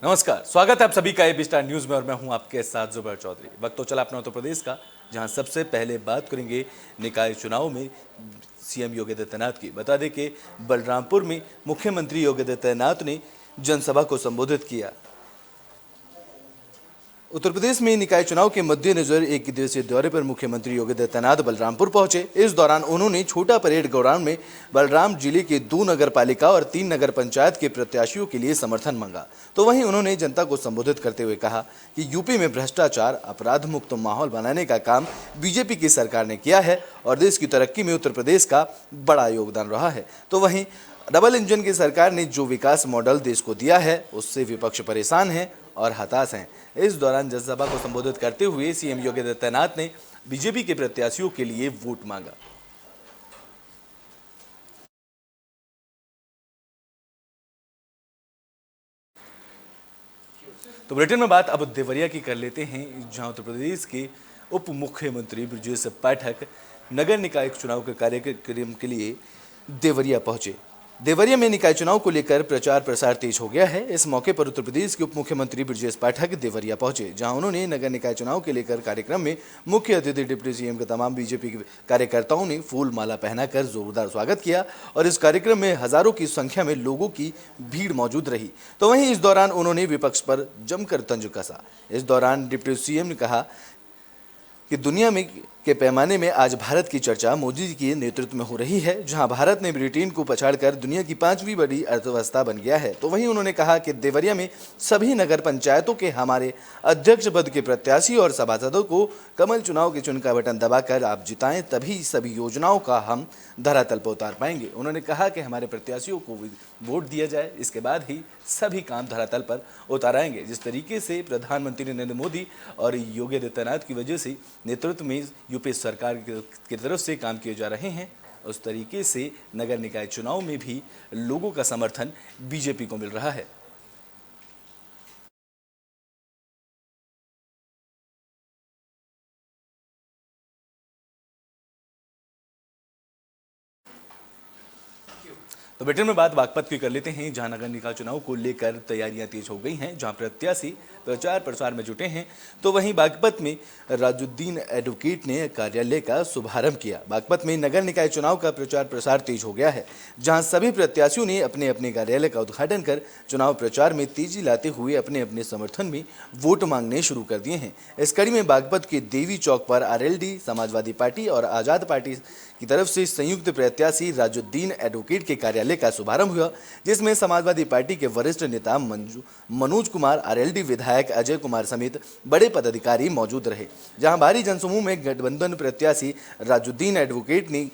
नमस्कार, स्वागत है आप सभी का एबी स्टार न्यूज में और मैं हूं आपके साथ जुबैर चौधरी। वक्त तो चला अपना उत्तर प्रदेश का, जहां सबसे पहले बात करेंगे निकाय चुनाव में सीएम योगी आदित्यनाथ की। बता दें कि बलरामपुर में मुख्यमंत्री योगी आदित्यनाथ ने जनसभा को संबोधित किया। उत्तर प्रदेश में निकाय चुनाव के मद्देनजर एक दिवसीय दौरे पर मुख्यमंत्री योगी आदित्यनाथ बलरामपुर पहुंचे। इस दौरान उन्होंने छोटा परेड ग्राउंड में बलराम जिले के 2 नगर पालिका और 3 नगर पंचायत के प्रत्याशियों के लिए समर्थन मांगा। तो वहीं उन्होंने जनता को संबोधित करते हुए कहा कि यूपी में भ्रष्टाचार, अपराध मुक्त माहौल बनाने का काम बीजेपी की सरकार ने किया है और देश की तरक्की में उत्तर प्रदेश का बड़ा योगदान रहा है। तो वहीं डबल इंजन की सरकार ने जो विकास मॉडल देश को दिया है, उससे विपक्ष परेशान है और हताश हैं। इस दौरान जनसभा को संबोधित करते हुए सीएम योगी आदित्यनाथ ने बीजेपी के प्रत्याशियों के लिए वोट मांगा। तो बुलेटिन में बात अब देवरिया की कर लेते हैं, जहां उत्तर प्रदेश के उप मुख्यमंत्री ब्रजेश पाठक नगर निकाय चुनाव के कार्यक्रम के लिए देवरिया पहुंचे। देवरिया में निकाय चुनाव को लेकर प्रचार प्रसार तेज हो गया है। इस मौके पर उत्तर प्रदेश के उप मुख्यमंत्री ब्रजेश पाठक देवरिया पहुंचे, जहां उन्होंने नगर निकाय चुनाव के लेकर कार्यक्रम में मुख्य अतिथि डिप्टी सीएम के तमाम बीजेपी के कार्यकर्ताओं ने फूल माला पहनाकर जोरदार स्वागत किया और इस कार्यक्रम में हजारों की संख्या में लोगों की भीड़ मौजूद रही। तो वहीं इस दौरान उन्होंने विपक्ष पर जमकर तंज कसा। इस दौरान डिप्टी सीएम ने कहा कि दुनिया में के पैमाने में आज भारत की चर्चा मोदी जी के नेतृत्व में हो रही है, जहां भारत ने ब्रिटेन को पछाड़कर दुनिया की 5वीं बड़ी अर्थव्यवस्था बन गया है। तो वहीं उन्होंने कहा कि देवरिया में सभी नगर पंचायतों के हमारे अध्यक्ष पद के प्रत्याशी और सभासदों को कमल चुनाव के चुन का बटन दबाकर आप जिताएं, तभी सभी योजनाओं का हम धरातल पर उतार पाएंगे। उन्होंने कहा कि हमारे प्रत्याशियों को वोट दिया जाए, इसके बाद ही सभी काम धरातल पर उतार आएंगे। जिस तरीके से प्रधानमंत्री नरेंद्र मोदी और योगी आदित्यनाथ की वजह से नेतृत्व में यूपी सरकार की तरफ से काम किए जा रहे हैं, उस तरीके से नगर निकाय चुनाव में भी लोगों का समर्थन बीजेपी को मिल रहा है। तो बुलेटिन में बात बागपत की कर लेते हैं, जहां नगर निकाय चुनाव को लेकर तैयारियां तेज हो गई हैं, जहां प्रत्याशी प्रचार प्रसार में जुटे हैं। तो वहीं बागपत में राजुद्दीन एडवोकेट ने कार्यालय का शुभारंभ किया। बागपत में नगर निकाय चुनाव का प्रचार प्रसार तेज हो गया है, जहां सभी प्रत्याशियों ने अपने अपने कार्यालय का उद्घाटन कर चुनाव प्रचार में तेजी लाते हुए अपने अपने समर्थन में वोट मांगने शुरू कर दिए हैं। इस कड़ी में बागपत के देवी चौक पर आरएलडी, समाजवादी पार्टी और आजाद पार्टी की तरफ से संयुक्त प्रत्याशी राजुद्दीन एडवोकेट के कार्यालय का शुभारंभ हुआ, जिसमें समाजवादी पार्टी के वरिष्ठ नेता मनोज कुमार, आरएलडी विधायक अजय कुमार समेत बड़े पदाधिकारी मौजूद रहे। जहां भारी जनसमूह में गठबंधन प्रत्याशी राजुद्दीन एडवोकेट ने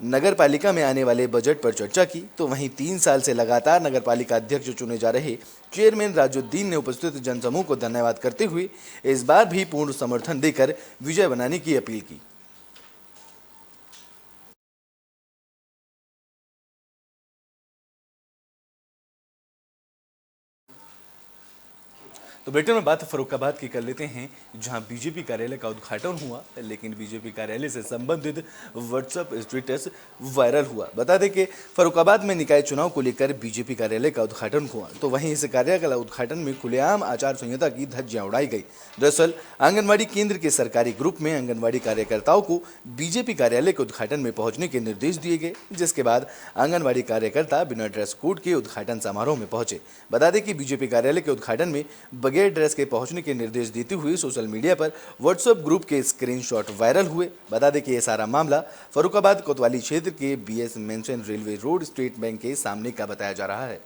नगर पालिका में आने वाले बजट पर चर्चा की। तो वहीं 3 साल से लगातार नगर पालिका अध्यक्ष चुने जा रहे चेयरमैन राजुद्दीन ने उपस्थित जनसमूह को धन्यवाद करते हुए इस बार भी पूर्ण समर्थन देकर विजय बनाने की अपील की। तो बुलेटिन में बात फर्रुखाबाद की कर लेते हैं, जहां बीजेपी कार्यालय का उद्घाटन हुआ, लेकिन बीजेपी कार्यालय से संबंधित व्हाट्सएप स्टेटस वायरल हुआ। बता दें कि फर्रुखाबाद में निकाय चुनाव को लेकर बीजेपी कार्यालय का उद्घाटन हुआ, तो वहीं इस कार्यालय का उद्घाटन में खुलेआम आचार संहिता की धज्जियां उड़ाई गई। दरअसल आंगनबाड़ी केंद्र के सरकारी ग्रुप में आंगनबाड़ी कार्यकर्ताओं को बीजेपी कार्यालय के उद्घाटन में पहुंचने के निर्देश दिए गए, जिसके बाद आंगनबाड़ी कार्यकर्ता बिना ड्रेस कोड के उद्घाटन समारोह में पहुंचे। बता दें कि बीजेपी कार्यालय के उद्घाटन में बगैर ड्रेस के पहुंचने के निर्देश देते हुए सोशल मीडिया पर व्हाट्सएप ग्रुप के स्क्रीनशॉट वायरल हुए। बता दें कि यह सारा मामला फर्रुखाबाद कोतवाली क्षेत्र के BS mansion railway road state bank के सामने का बताया जा रहा है।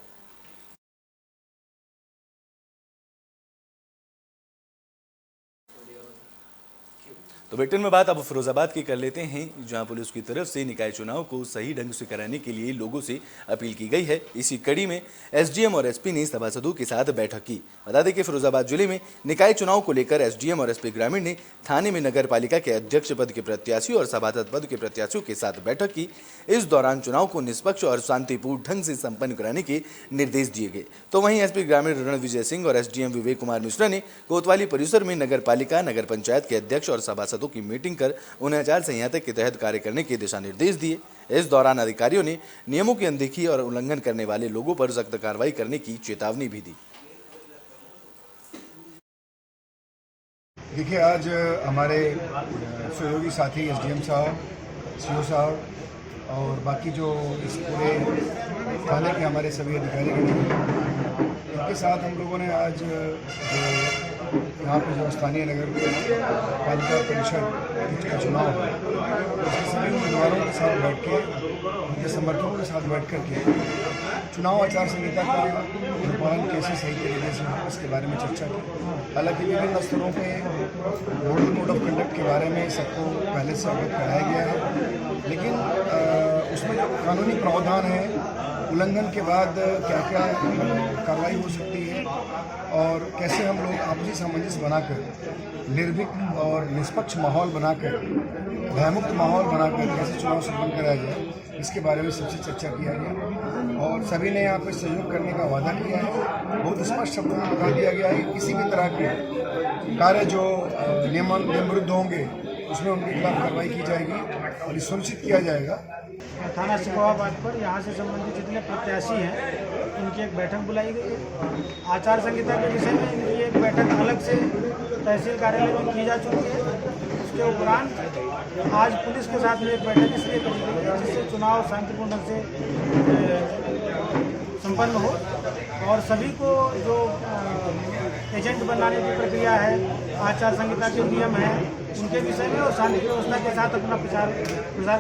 तो बुलेटिन में बात अब फिरोजाबाद की कर लेते हैं, जहां पुलिस की तरफ से निकाय चुनाव को सही ढंग से कराने के लिए लोगों से अपील की गई है। इसी कड़ी में एसडीएम और एसपी ने सभासदों के साथ बैठक की। बता दें कि फिरोजाबाद जिले में निकाय चुनाव को लेकर एसडीएम और एसपी ग्रामीण ने थाने में नगर पालिका के अध्यक्ष पद के प्रत्याशी और सभासद पद के प्रत्याशियों के साथ बैठक की। इस दौरान चुनाव को निष्पक्ष और शांतिपूर्ण ढंग से संपन्न कराने के निर्देश दिए गए। तो वहीं एसपी ग्रामीण रणविजय सिंह और एसडीएम विवेक कुमार मिश्रा ने कोतवाली परिसर में नगर पालिका, नगर पंचायत के अध्यक्ष और सभासदों की मीटिंग कर उन्हें आचार संहिता के तहत कार्य करने के दिशा निर्देश दिए। इस दौरान अधिकारियों ने नियमों की अनदेखी और उल्लंघन करने वाले लोगों पर सख्त कार्रवाई करने की चेतावनी भी दी। देखिए, आज हमारे सहयोगी साथी एसडीएम साहब, सीओ साहब और बाकी जो इस पूरे थाने के हमारे सभी अधिकारी इनके साथ हम लोगों ने आज जो यहाँ पे जो स्थानीय नगर पालिका परिषद का चुनाव है उसके सभी उम्मीदवारों के साथ बैठ के उनके समर्थकों के साथ बैठ कर के चुनाव आचार संहिता का अनुपालन कैसे सही तरीके से हो इसके बारे में चर्चा की। हालांकि विभिन्न स्तरों पे मॉडल कोड ऑफ कंडक्ट के बारे में सबको पहले से अवगत कराया गया है, लेकिन उसमें जो कानूनी प्रावधान है उल्लंघन के बाद क्या क्या कार्रवाई हो सकती है और कैसे हम लोग आपसी सामंजस्य बनाकर निर्भीक और निष्पक्ष माहौल बनाकर भयमुक्त माहौल बनाकर कैसे चुनाव संपन्न कराया जाए इसके बारे में सबसे चर्चा किया गया और सभी ने यहाँ पर सहयोग करने का वादा किया है। बहुत स्पष्ट शब्दों में बता दिया गया है कि किसी भी तरह के कार्य जो नियम विरुद्ध होंगे उसमें उनके खिलाफ कार्रवाई की जाएगी और ये सुनिश्चित किया जाएगा। थाना सिकोहाबाद पर यहाँ से संबंधित जितने प्रत्याशी हैं उनकी एक बैठक बुलाई गई है। आचार संहिता के विषय में इनकी एक बैठक अलग से तहसील कार्यालय में की जा चुकी है। उसके उपरांत आज पुलिस के साथ में एक बैठक इसलिए करी गई है जिससे चुनाव शांतिपूर्ण ढंग से संपन्न हो और सभी को जो एजेंट बनाने की प्रक्रिया है, आचार संहिता के नियम हैं उनके विषय में और शांति व्यवस्था के साथ अपना प्रचार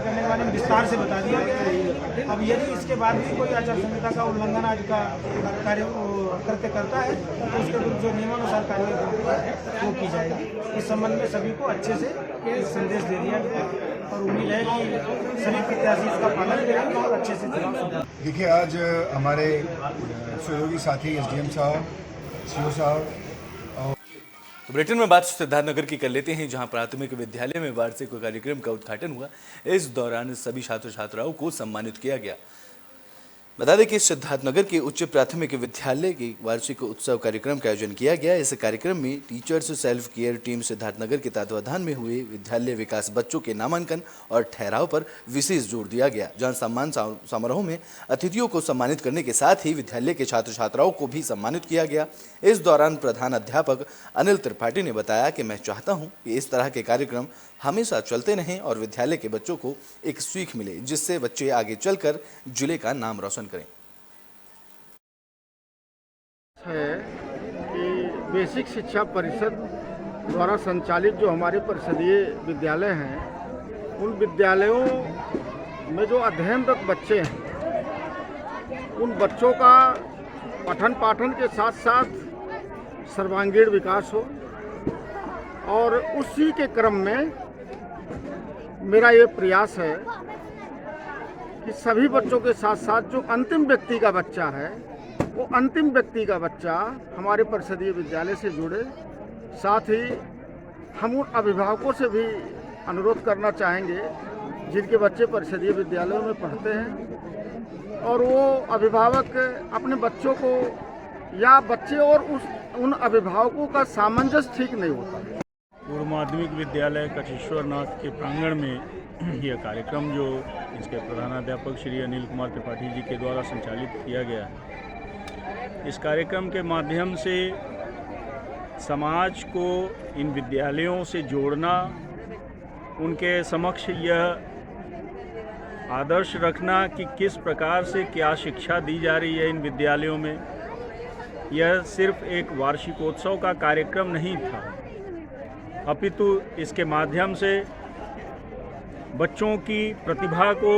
करने के बारे में विस्तार से बता दिया गया है। अब यदि इसके बाद भी कोई आचार संहिता का उल्लंघन आज का कार्य करता है तो उसके विरुद्ध जो नियमानुसार कार्रवाई होती है वो की जाएगी। इस संबंध में सभी को अच्छे से संदेश दे दिया गया है और उम्मीद है कि सभी प्रत्याशी इसका पालन करेंगे और अच्छे से चुनाव। देखिए, आज हमारे सहयोगी साथी एसडीएम साहब, सीओ साहब तो बुलेटिन में बात सिद्धार्थनगर की कर लेते हैं, जहां प्राथमिक विद्यालय में वार्षिक कार्यक्रम का उद्घाटन हुआ। इस दौरान सभी छात्र छात्राओं को सम्मानित किया गया। बता दें कि सिद्धार्थनगर के उच्च प्राथमिक विद्यालय के वार्षिक उत्सव कार्यक्रम का आयोजन किया गया। इस कार्यक्रम में teachers self care team Siddharthnagar के तत्वाधान में हुए विद्यालय विकास बच्चों के नामांकन और ठहराव पर विशेष जोर दिया गया, जहां सम्मान समारोह में अतिथियों को सम्मानित करने के साथ ही विद्यालय के छात्र छात्राओं को भी सम्मानित किया गया। इस दौरान प्रधान अध्यापक अनिल त्रिपाठी ने बताया कि मैं चाहता हूं कि इस तरह के कार्यक्रम हमेशा चलते रहें और विद्यालय के बच्चों को एक सीख मिले, जिससे बच्चे आगे चलकर जिले का नाम रोशन करें। है कि बेसिक शिक्षा परिषद द्वारा संचालित जो हमारे परिषदीय विद्यालय हैं उन विद्यालयों में जो अध्ययनरत बच्चे हैं उन बच्चों का पठन पाठन के साथ साथ सर्वांगीण विकास हो और उसी के क्रम में मेरा ये प्रयास है कि सभी बच्चों के साथ साथ जो अंतिम व्यक्ति का बच्चा है वो अंतिम व्यक्ति का बच्चा हमारे परिषदीय विद्यालय से जुड़े। साथ ही हम उन अभिभावकों से भी अनुरोध करना चाहेंगे जिनके बच्चे परिषदीय विद्यालयों में पढ़ते हैं और वो अभिभावक अपने बच्चों को या बच्चे और उन अभिभावकों का सामंजस्य ठीक नहीं होता। पूर्व माध्यमिक विद्यालय कटेश्वर नाथ के प्रांगण में यह कार्यक्रम जो इसके प्रधानाध्यापक श्री अनिल कुमार त्रिपाठी जी के द्वारा संचालित किया गया है। इस कार्यक्रम के माध्यम से समाज को इन विद्यालयों से जोड़ना, उनके समक्ष यह आदर्श रखना कि किस प्रकार से क्या शिक्षा दी जा रही है इन विद्यालयों में। यह सिर्फ एक वार्षिकोत्सव का कार्यक्रम नहीं था, अपितु इसके माध्यम से बच्चों की प्रतिभा को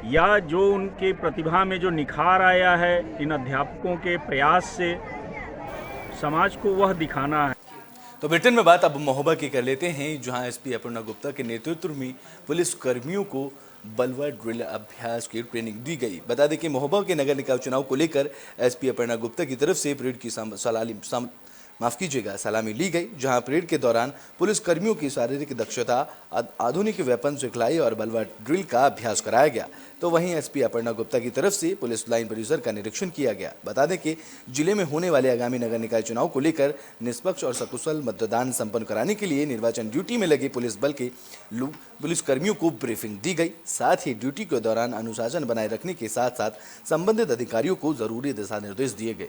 या जो उनके प्रतिभा में जो निखार आया है इन अध्यापकों के प्रयास से समाज को वह दिखाना है। तो ब्रिटेन में बात अब महोबा की कर लेते हैं, जहां एसपी अपर्णा गुप्ता के नेतृत्व में पुलिस कर्मियों को बलवा ड्रिल अभ्यास की ट्रेनिंग दी गई। बता दें कि महोबा के नगर निकाय चुनाव को लेकर एसपी अपर्णा गुप्ता की तरफ से परेड की सलामी ली गई, जहां परेड के दौरान पुलिस कर्मियों की शारीरिक दक्षता, आधुनिक वेपन सिखलाई और बलवा ड्रिल का अभ्यास कराया गया। तो वहीं एसपी अपर्णा गुप्ता की तरफ से पुलिस लाइन परिसर का निरीक्षण किया गया। बता दें कि जिले में होने वाले आगामी नगर निकाय चुनाव को लेकर निष्पक्ष और सकुशल मतदान संपन्न कराने के लिए निर्वाचन ड्यूटी में लगे पुलिस बल के पुलिस कर्मियों को ब्रीफिंग दी गई। साथ ही ड्यूटी के दौरान अनुशासन बनाए रखने के साथ साथ संबंधित अधिकारियों को जरूरी दिशा निर्देश दिए गए।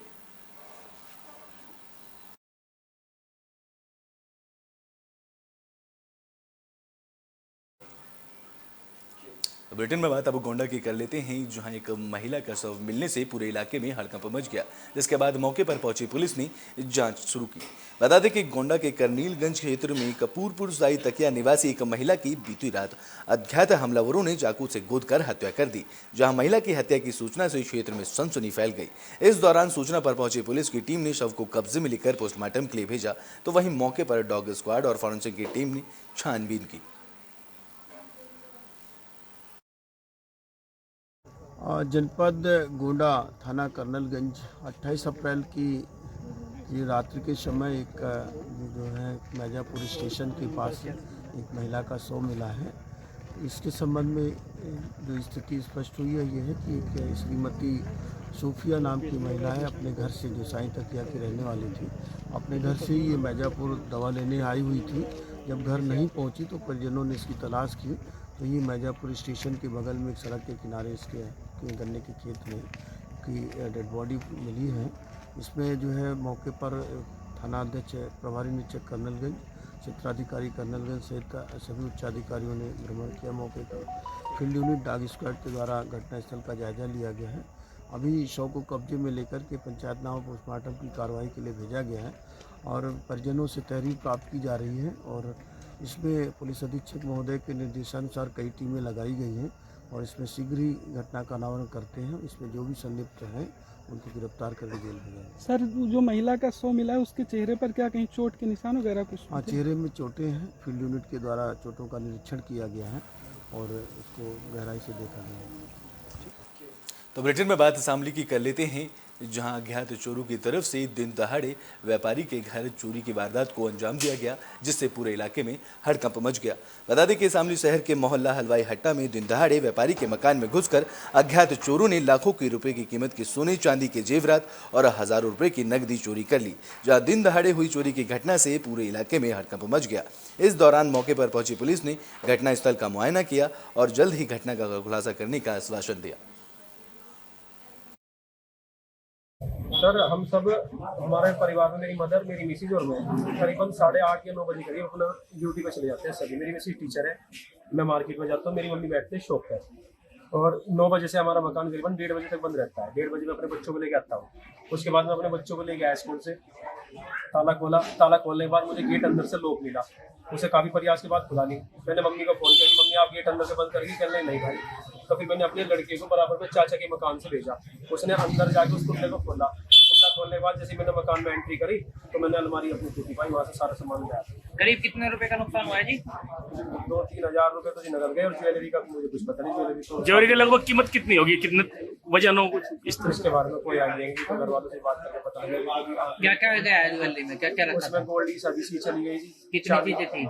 बुलेटिन में बात अब गोंडा की कर लेते हैं, जहां एक महिला का शव मिलने से पूरे इलाके में हड़कंप मच गया, जिसके बाद मौके पर पहुंची पुलिस ने जांच शुरू की। बता दें कि गोंडा के करनीलगंज क्षेत्र में कपूरपुर साई तकिया निवासी एक महिला की बीती रात अज्ञात हमलावरों ने चाकू से गोदकर हत्या कर दी, जहां महिला की हत्या की सूचना से क्षेत्र में सनसनी फैल गई। इस दौरान सूचना पर पहुंची पुलिस की टीम ने शव को कब्जे में लेकर पोस्टमार्टम के लिए भेजा, तो वहीं मौके पर डॉग स्क्वाड और फॉरेंसिक की टीम ने छानबीन की। जनपद गोंडा थाना कर्नलगंज 28 अप्रैल की ये रात्रि के समय एक जो है मैजापुर स्टेशन के पास एक महिला का शव मिला है। इसके संबंध में जो स्थिति स्पष्ट हुई है ये है कि एक श्रीमती सूफिया नाम की महिला है, अपने घर से, जो साई तकिया की रहने वाली थी, अपने घर से ये मैजापुर दवा लेने आई हुई थी। जब घर नहीं पहुंची तो परिजनों ने इसकी तलाश की, तो ये मैजापुर स्टेशन के बगल में एक सड़क के किनारे इसके गन्ने के खेत में की डेड बॉडी मिली है। इसमें जो है मौके पर थाना अध्यक्ष प्रभारी निरीक्षक कर्नलगंज, क्षेत्राधिकारी कर्नलगंज सहित सभी उच्चाधिकारियों ने भ्रमण किया मौके पर। फील्ड यूनिट डॉग स्क्वाड के द्वारा घटनास्थल का जायजा लिया गया है। अभी शव को कब्जे में लेकर के पंचायतनामा पोस्टमार्टम की कार्रवाई के लिए भेजा गया है और परिजनों से तहरीर प्राप्त की जा रही है और इसमें पुलिस अधीक्षक महोदय के निर्देशानुसार कई टीमें लगाई गई हैं और इसमें शीघ्र ही घटना का अनावरण करते हैं। इसमें जो भी संलिप्त हैं उनको गिरफ्तार करके जेल भेजा। सर, जो महिला का शव मिला है उसके चेहरे पर क्या कहीं चोट के निशान वगैरह कुछ? हाँ, चेहरे में चोटें हैं। फील्ड यूनिट के द्वारा चोटों का निरीक्षण किया गया है और उसको गहराई से देखा गया है। तो बुलेटिन में बात शामली की कर लेते हैं, जहां अज्ञात चोरों की तरफ से दिन दहाड़े व्यापारी के घर चोरी की वारदात को अंजाम दिया गया, जिससे पूरे इलाके में हड़कंप मच गया। बता दें कि शामली शहर के मोहल्ला हलवाई हट्टा में दिन दहाड़े व्यापारी के मकान में घुसकर अज्ञात चोरों ने लाखों के रुपए की कीमत के सोने चांदी के जेवरात और हजारों रुपए की नकदी चोरी कर ली। जहां दिन दहाड़े हुई चोरी की घटना से पूरे इलाके में हड़कंप मच गया। इस दौरान मौके पर पहुंची पुलिस ने घटनास्थल का मुआयना किया और जल्द ही घटना का खुलासा करने का आश्वासन दिया। सर, हम सब, हमारे परिवार में मेरी मदर, मेरी मिसेज और मैं करीबन 8:30 या 9 बजे करीब अपना ड्यूटी पे चले जाते हैं सभी। मेरी मिसेज टीचर है, मैं मार्केट में जाता हूँ, मेरी मम्मी बैठते हैं शॉप पे और 9 बजे से हमारा मकान करीबन 1:30 बजे तक बंद रहता है। 1:30 बजे मैं अपने बच्चों को लेके आता हूँ। उसके बाद मैं अपने बच्चों को लेके आया स्कूल से, ताला खोला। ताला खोलने के बाद मुझे गेट अंदर से लॉक मिला। उसे काफ़ी प्रयास के बाद खुला नहीं। मैंने मम्मी को फ़ोन किया कि मम्मी आप गेट अंदर से बंद करेगी, कहने नहीं भाई। तो फिर मैंने अपने लड़के को बराबर में चाचा के मकान से भेजा। उसने अंदर जाके उस कुंडे को खोला। कुंडा खोलने के बाद जैसे मैंने मकान में एंट्री करी तो मैंने अलमारी अपनी टूटी पाई, वहाँ से सारा सामान गया। करीब कितने रुपए का नुकसान हुआ है जी? 2-3 हज़ार रुपये तो जी नकद गए और ज्वेलरी का मुझे कुछ पता नहीं। ज्वेलरी की लगभग कीमत कितनी होगी, कितने वजन हो, कुछ इस तरह? इसके बारे में कोई आइडिया नहीं, तो घर वालों से बात करके पता लगेगा। क्या क्या गया है ज्वेलरी में, क्या क्या रखा था? उसमें गोल्ड की सभी चीज चली गई जी। कितनी चीजें थी?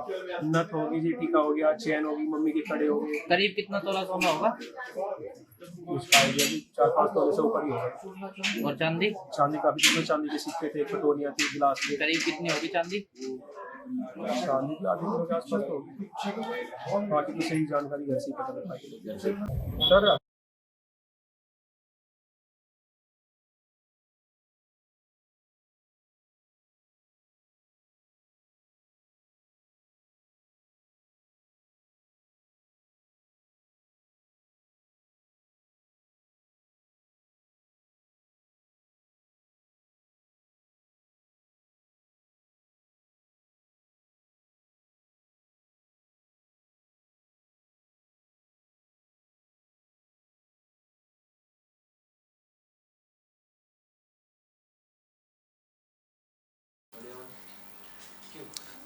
नथ होगी जी, टीका हो गया, चैन होगी, मम्मी के कड़े हो गए। करीब कितना तोला सोना होगा? उसका आइडिया जी 4-5 तोले से ऊपर ही होगा। और चांदी? चांदी काफी चीजें, चांदी के सिक्के थे, कटोरियाँ थी, गिलास थे। करीब कितनी होगी चांदी? चांदी की आधी किलो के आसपास तो होगी। बाकी तो सही जानकारी घर से ही पता लग पाएगी सर।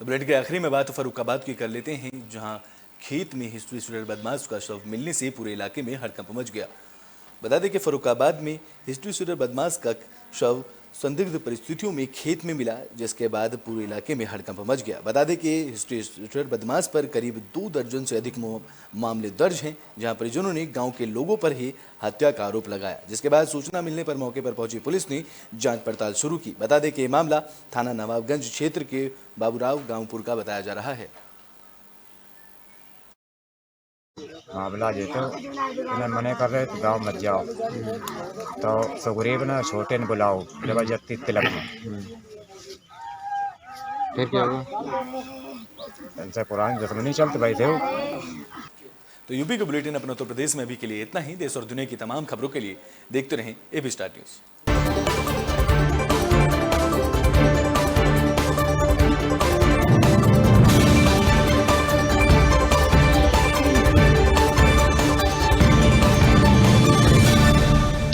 बुलेटिन के आखिरी में बात फर्रुखाबाद की कर लेते हैं, जहां खेत में हिस्ट्री स्टूडेंट बदमाश का शव मिलने से पूरे इलाके में हड़कंप मच गया। बता दें कि फर्रुखाबाद में हिस्ट्री स्टूडेंट बदमाश का शव संदिग्ध परिस्थितियों में खेत में मिला, जिसके बाद पूरे इलाके में हड़कंप मच गया। बता दें कि हिस्ट्री स्टूडेंट बदमाश पर करीब 2 दर्जन से अधिक मामले दर्ज हैं, जहां परिजनों ने गांव के लोगों पर ही हत्या का आरोप लगाया, जिसके बाद सूचना मिलने पर मौके पर पहुंची पुलिस ने जांच पड़ताल शुरू की। बता दें कि ये मामला थाना नवाबगंज क्षेत्र के बाबूराव गांवपुर का बताया जा रहा है। मामला ये तो इन्हें मने कर रहे गाँव मत जाओ, तो सुग्रीव ने छोटे ने बुलाओ जबरदस्ती तिलक में। फिर क्या हुआ? इनसे पुरानी दुश्मनी चलती भाई थे। तो यूपी का बुलेटिन अपने उत्तर प्रदेश में अभी के लिए इतना ही। देश और दुनिया की तमाम खबरों के लिए देखते रहें एबी स्टार न्यूज़।